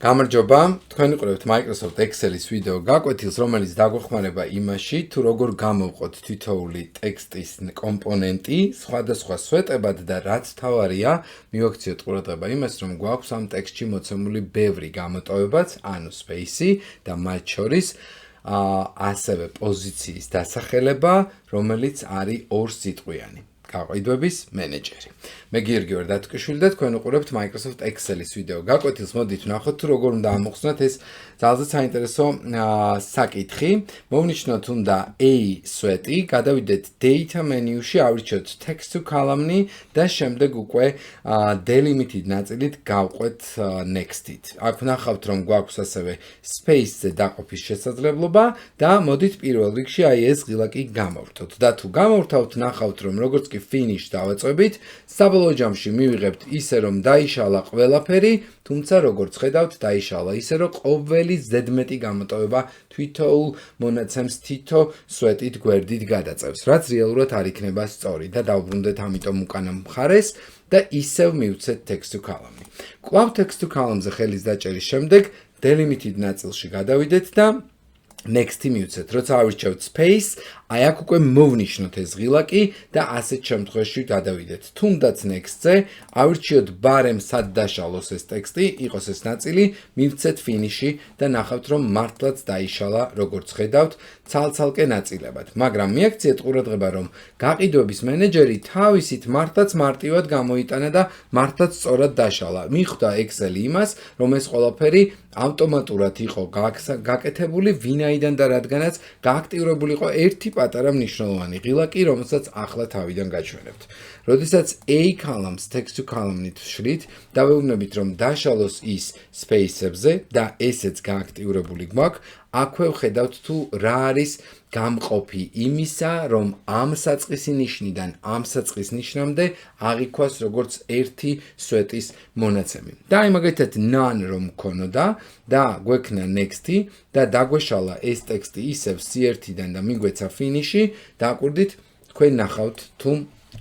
გამარჯობა, თქვენ იყურებთ Microsoft Excel-ის ვიდეო გაკვეთილს, რომელიც დაგვეხმარება იმაში, თუ როგორ გამოვყოთ თითოეული ტექსტის კომპონენტი, სხვადასხვა სვეტებად და რაც თავარია, მივაქციოთ ყურადღება იმას, რომ გვაქვს ამ ტექსტში მოცემული ბევრი გამოტოვებაც, ანუ space-ი და მათ შორის ასევე პოზიციის დასახელება, რომელიც არის ორსიტყვიანი. გაყიდვების მენეჯერი. მე გიორგი ვარ დათქვიშვილი და თქვენ უყურებთ Microsoft Excel-ის ვიდეო გაკვეთილს. მოდით ვნახოთ თუ როგორ უნდა ამოხსნათ ეს ძალზე საინტერესო საკითხი. მოვნიშნოთ უნდა A სვეტი, გადავიდეთ Data menu-ში, ავირჩიოთ Text to column-ი და შემდეგ უკვე delimited ნაწილით გავყვეთ Next-ით. აქ ვნახავთ რომ გვაქვს ასევე space-ზე დაყოფის შესაძლებლობა და მოდით პირველ რიგში აი ეს ღილაკი გამოვრთოთ. და თუ გამოვრთავთ, ვნახავთ რომ როგორც კი finish დავაწვევით, საბოლოო ჯამში მივიღებთ ისე რომ დაიშალა ყველაფერი, თუმცა როგორც ხედავთ, დაიშალა ისე რომ ყოველი ზედმეტი გამოტოვება თვითოულ მონაცემს თითო სვეტით გვერდით გადაწევს, რაც რეალურად არ იქნება სწორი და დავბრუნდეთ ამიტომ უკანა მხარეს და ისევ მივცეთ text to column-ი. კვლავ text to column-ზე ხელის დაჭერის შემდეგ delimited ნაწილში გადავიდეთ და Next-ი მივცეთ, როცა ავირჩევთ space, აი აქ უკვე მოვნიშნოთ ეს ღილაკი და ასეთ შემთხვევაში გადავიდეთ. თუნდაც Next-ზე ავირჩიოთ ბარემ სად დაშალოს ეს ტექსტი, იყოს ეს ნაწილი, მივცეთ finish-ი და ნახავთ რომ მართლაც დაიშალა, როგორც ხედავთ, ცალ-ცალკე ნაწილებად. მაგრამ მიაქციეთ ყურადღება, რომ გაყიდვების მენეჯერი თავისით მართლაც მარტივად გამოიტანა და მართლაც სწორად დაშალა. მიხვდა Excel-ი იმას, რომ ეს ყველაფერი ავტომატურად იყო გაკეთებული, ვინაიდან და რადგანაც გააქტიურებული იყო ერთი პატარა მნიშვნელოვანი ღილაკი, რომელსაც ახლა თავიდან გაჩვენებთ. როდესაც A columns text to column-ით ვშლით, დავეუბნებით რომ დაშალოს ის space-ებზე და ესეც გააქტიურებული გვაქვს, აქვე ვხედავთ თუ რა არის გამყოფი იმისა, რომ ამ საწყისი ნიშნიდან ამ საწყის ნიშნამდე აღიქვას როგორც ერთი სვეტის მონაცემი. და აი მაგალითად none რომ მქონოდა და გვექნა next-ი და დაგვეშალა ეს ტექსტი ისევ C1-დან და მიგვეცა finish-ი, დააკვირდით, თქვენ ნახავთ თუ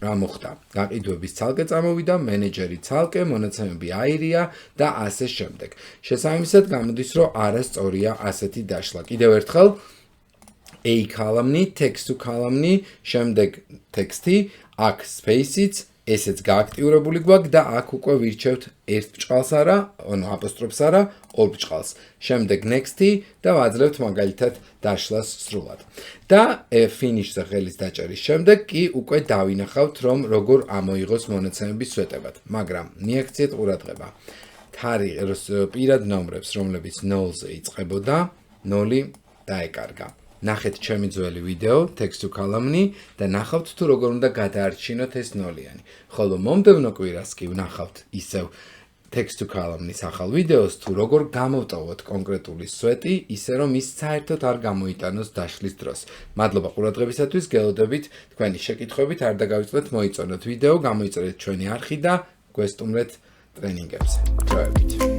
რა მოხდა. გაყიდვების ცალკე წამოვიდა, მენეჯერი ცალკე, მონაცემები აირია და ასე შემდეგ. შესაბამისად გამოდის, რომ არასწორია ასეთი დაშლა. კიდევ ერთხელ A column-ი, text to column-ი, შემდეგ ტექსტი, აქ space-იც, ესეც გააქტიურებული გვაქვს და აქ უკვე ვირჩევთ ერთ ბჭყალს არა, ანუ აპოსტროფს არა, ორ ბჭყალს. შემდეგ next-ი და ვაძლევთ მაგალითად დაშლას სრულად. და finish-ზე ხელის დაჭერის შემდეგ კი უკვე დავინახავთ რომ როგორ ამოიღოს მონაცემების სვეტებად. მაგრამ მიაქციეთ ყურადღება. პირად ნომრებს, რომლებიც 0-ზე იწყებოდა, 0 დაეკარგა. ნახეთ ჩემი ძველი ვიდეო text to column-ი და ნახავთ თუ როგორ უნდა გადაარჩინოთ ეს 0-იანი. ხოლო მომდევნო კვირას კი ვნახავთ ისევ text to column-ის ახალ ვიდეოს თუ როგორ გამოვტოვოთ კონკრეტული სვეტი, ისე რომ ის საერთოდ არ გამოიტანოს დაშლის დროს. მადლობა ყურადღებისათვის, გელოდებით თქვენი შეკითხვებით, არ დაგავიწყდეთ მოიწონოთ ვიდეო, გამოიწერეთ ჩვენი არხი და გვესტუმრეთ ტრენინგებზე. დროებით.